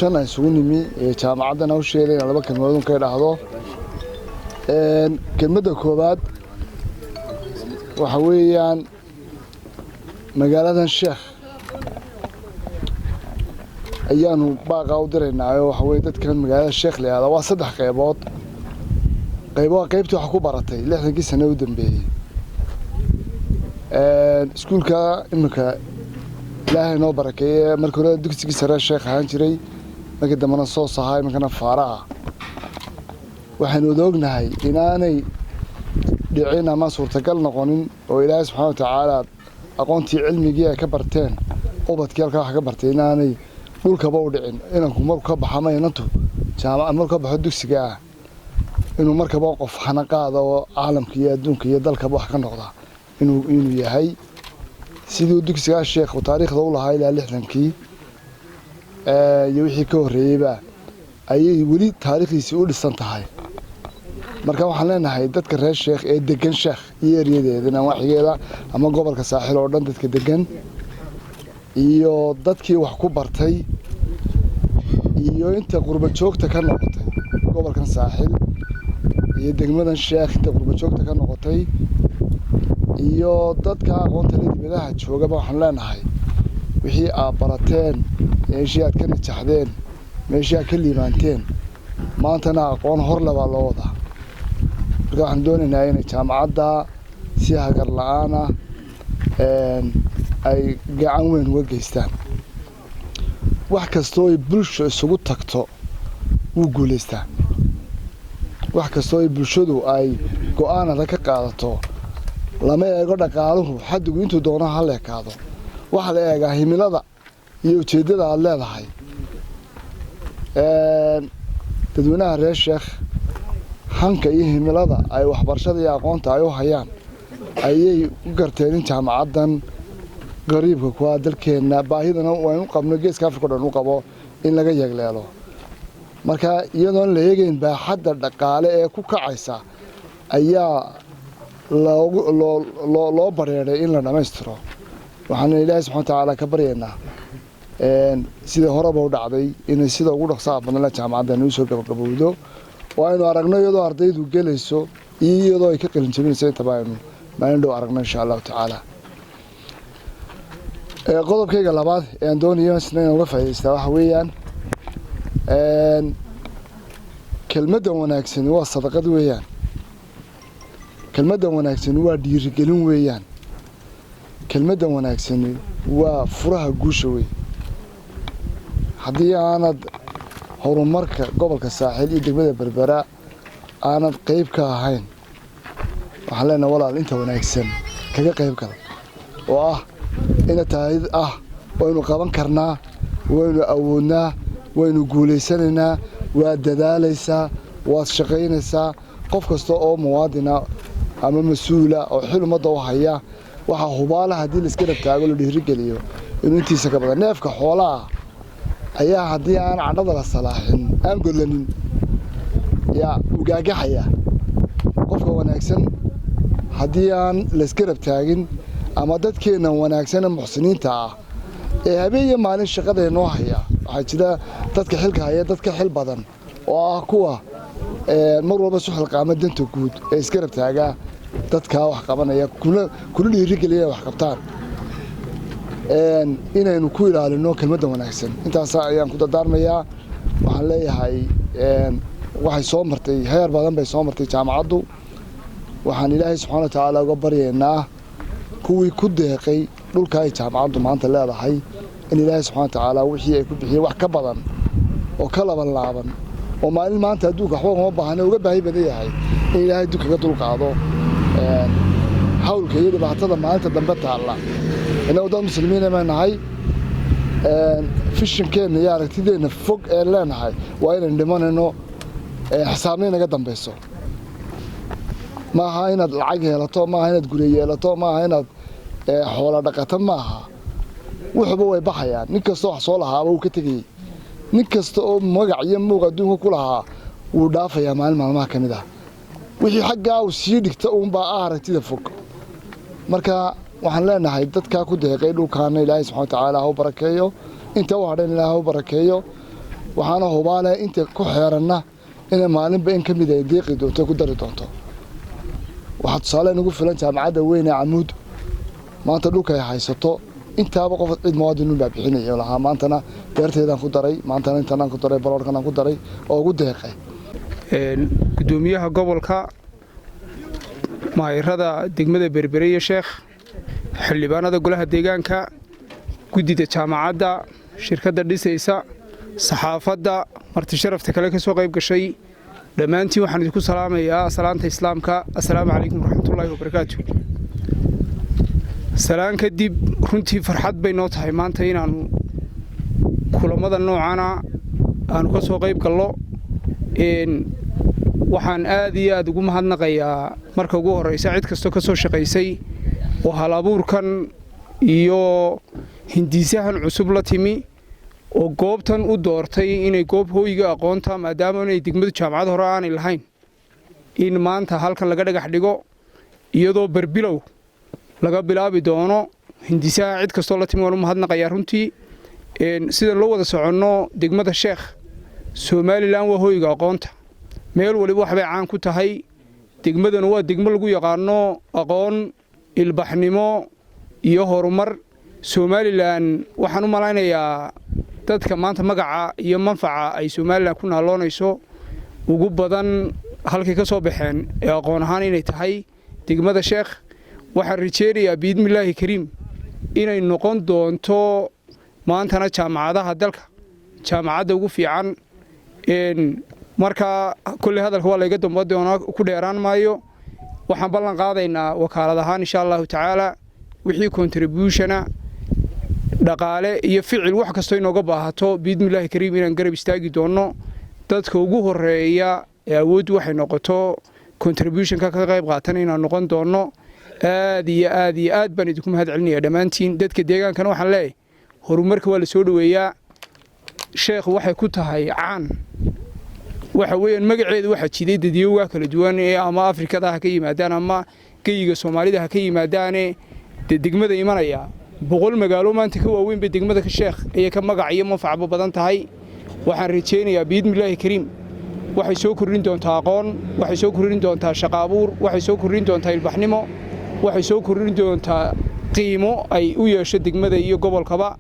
shan ay isugu nimi jaamacadana u sheegay in laba kelmadood ka dhahdo kelmadda koobaad waxa weeyaan magaaladan Sheekh ayaanu baaqa u diraynaa waxa weey dadkan magaalada Sheekh leeyahay waa saddex qaybood qaybtii wax ku baratay 60 sano u dambeeyay iskuulka imika ilaahay noo barakeeyay markii hore dugsiga sare Sheekh ahaan jiray markii dambana soo sahay markana Faaraa waxaan ognahay inaanay dhicin ama suurtagal noqonin oo Ilaahay subhanahu wa ta'ala aqoontii cilmiga ay ka barteen ubadkii halka wax ka bartay inaanay dhulkaba u dhicin inaan ku marka baxamaynato jaamacad marka baxo dugsiga inuu markaba qof xana qaado caalamka iyo adduunka iyo dalka wax ka noqda inuu yahay sidoo dugsiga Sheekh oo taariikhda u lahaa ilaa 60kii iyo wixii ka horeeyayba ayay wali taariikhdiisa u dhisan tahay marka waxaan leenahay dadka reer Sheekh ee degan Sheekh iyo eriyadeedana waxigeeda ama gobolka saaxil oo dhan dadka degan iyo dadkii wax ku bartay iyo inta qurba joogta ka noqotay gobolkan saaxil iyo degmadan Sheekh inta qurba joogta ka noqotay iyo dadka aqoonta dibadaha joogaba waxaan leenahay wixii aad barateen meeshii aad ka najaxdeen meeshii aad ka liibaanteen maantana aqoon hor laba loo wada marka waxaan doonaynaa in jaamacadda si hagar la'aan ah ay gacan weyn uga geystaan wax kastoo ay bulsho isugu tagto wuu guuleystaa wax kastoo ay bulshadu ay go'aanada ka qaadato lama eego dhaqaaluhu xaddigu intuu doono ha leekaado waxa la eegaa himilada iyo ujeedada aad leedahay dadweynaha reer Sheekh hanka iyo himilada ay waxbarashada iyo aqoonta ay u hayaan ayay u garteen in jaamacadan qariibka ku ah dalkeena baahidana waan u qabno geeska Afrika dhan u qabo in laga yeegleelo marka iyadoo la eegayn baaxadda dhaqaale ee ku kacaysa ayaa loo bareeray in la dhameystiro waxaan Ilaahay subhanahu wa ta'ala ka baryaynaa sida horeba u dhacday in sida ugu dhaqsaha badan la jaamacadan u soo gabagabowdo oo aynu aragno iyadoo ardaydu galayso iyadoo ay ka qalin jabinayso tabaaynu maalin dhow aragno insha Allah ta'ala qodobkayga labaad ee aan doonayo inaan uga faa'iideystaa waxa weeyaan kelmadda wanaagsan waa sadaqad weeyaan kelmadda wanaagsan waa dhiirigelin weeyaan kelmadda wanaagsan waa furaha guusha weey haddii aanad horumarka gobolka saaxil iyo degmada Berbera aanad qayb ka ahayn waxaan leenahay walaal inta wanaagsan kaga qayb gal oo ina taayid waynu qaban karnaa waynu awoodnaa waynu guuleysanaynaa waa dadaalaysaa waad shaqaynaysaa qof kasta oo muwaadina ama mas'uula oo xil umada u haya waxa hubaalaha hadii la iska rabtaago la dhiirigeliyo inuu intiisa ka badan neefka xoolaha ayaa hadii aan cadhada la salaaxin aan golanin yaa ugaagaxaya qofka wanaagsan hadii aan la iska rabtaagin ama dadkeena wanaagsan muxsiniinta ah ee habeen maalin shaqada inoo haya waxa jira dadka xilka haya dadka xil badan oo kuwa mar walba suxul qaamadanta guud ee iska rabtaaga dadka wax qabanaya kula dhiirigeliya wax qabtaan inaynu ku ilaalino kelmadda wanaagsan intaas ayaan ku dardaarmayaa waxaan leeyahay waxay soo martay heer badan bay soo martay jaamacaddu waxaan Ilaahay subhanahu wa ta'ala uga baryaynaa kuwii ku deeqay dhulka ay jaamacaddu maanta leedahay in Ilaahay subhanahu wa ta'ala wixii ay ku bixiyay wax ka badan oo kala laaban oo maalin maanta adduunka waxba uma baahna uga baahi badan yahay in Ilaahay duka dul qaado hawlka iyo dhibaatada maalinta dambe taala inuu dad muslimiin ah nahay fishankeena iyo aragtideena fog ee leenahay waa inaan dhimanayno xisaabna naga dambayso ma aha inaad lacag yeelato ma aha inaad guri yeelato ma aha inaad xoolo dhaqato ma aha wuxuba way baxayaan nin kasta wax soo lahaaba uu ka tagay nin kasta oo magac iyo muuq adduunka ku lahaa wuu dhaafayaa maalmaha kamid ah wixii xagga uu sii dhigta baa aragtida fog marka waxaan leenahay dadka ku deeqay dhulkaana Ilaahay subhanahu wa ta'ala ha barakeeyo inta waxaan Ilaahay ha barakeeyo waxaana hubaale inta ku xeeranna inay maalinba in ka mid ay deeqi doonto ku dari doonto waxaa tusaale nagu filan jaamacadda weyn ee Camuud maanta dhulka ay haysato intaaba qof cid muwaadiniin baa bixinaya lahaa maantana beerteedaan ku daray maantana intaan ku daray baloorkan ku daray oo ugu deeqay gudoomiyaha gobolka maayirada degmada Berbere iyo Sheekh xildhibaanada golaha deegaanka gudida jaamacadda shirkadda dhisaysa saxaafadda marti sharafta kale ka soo qayb gashay dhammaantiin waxaan idinku salaamayaa salaanta islaamka assalaamu calaykum waraxmatullaahi wabarakaatuh salaan kadib runtii farxad bay noo tahay maanta inaanu kulamada noocana aanu ka soo qayb galno waxaan aad iyo aad ugu mahadnaqayaa marka ugu horeysa cid kastoo ka soo shaqaysay oo hal abuurkan iyo hindisahan cusub la timi oo goobtan u doortay inay goob hooyiga aqoonta maadaama inay degmadu jaamacad hore aanay lahayn in maanta halkan laga dhagax dhigo iyadoo barbilow laga bilaabi doono hindisaha cid kastoo la timi waan u mahadnaqayaa runtii sida loo wada soconno degmada Sheekh Somaliland waa hooyiga aqoonta meel waliba waxbay caan ku tahay degmadana waa degmo lagu yaqaano aqoon ilbaxnimo iyo horumar Somaliland waxaan u malaynayaa dadka maanta magaca iyo manfaca ay Somaliland ku naaloonayso ugu badan halkii ka soo baxeen ee aqoon ahaan inay tahay degmada Sheekh waxaan rajeynayaa biidmillaahi kariim inay noqon doonto maantana jaamacadaha dalka jaamacadda ugu fiican marka kulli hadalka waa layga dambe doonaa ku dheeraan maayo waxaan ballan qaadaynaa wakaalad ahaan insha Allah tacaala wixii contribution dhaqaale iyo ficil wax kasto inooga baahato biidmillaahi kariim inaan garab istaagi doono dadka ugu horeeya ee awood waxay noqoto contribution ka qayb qaatan inaan noqon doono aad iyo aad baan idinku mahad celinayaa dhammaantiin dadka deegaankana waxaan leeyahay horumarka waa la soo dhaweeyaa Sheekh waxay ku tahay caan waxa weeyaan magaceedu waxa jiday dadiyowga kala duwan ee ama Afrikada ha ka yimaadaan ama geyiga Soomaalida ha ka yimaadaan degmada imanaya boqol magaalo maanta ka waaweyn bay degmada ka Sheekh ay ka magac iyo manfac badan tahay waxaan rajeynayaa biidmillaahi kariim waxay soo kordhin doontaa aqoon waxay soo kordhin doontaa shaqo abuur waxay soo kordhin doontaa ilbaxnimo waxay soo kordhin doontaa qiimo ay u yeesho degmada iyo gobolkaba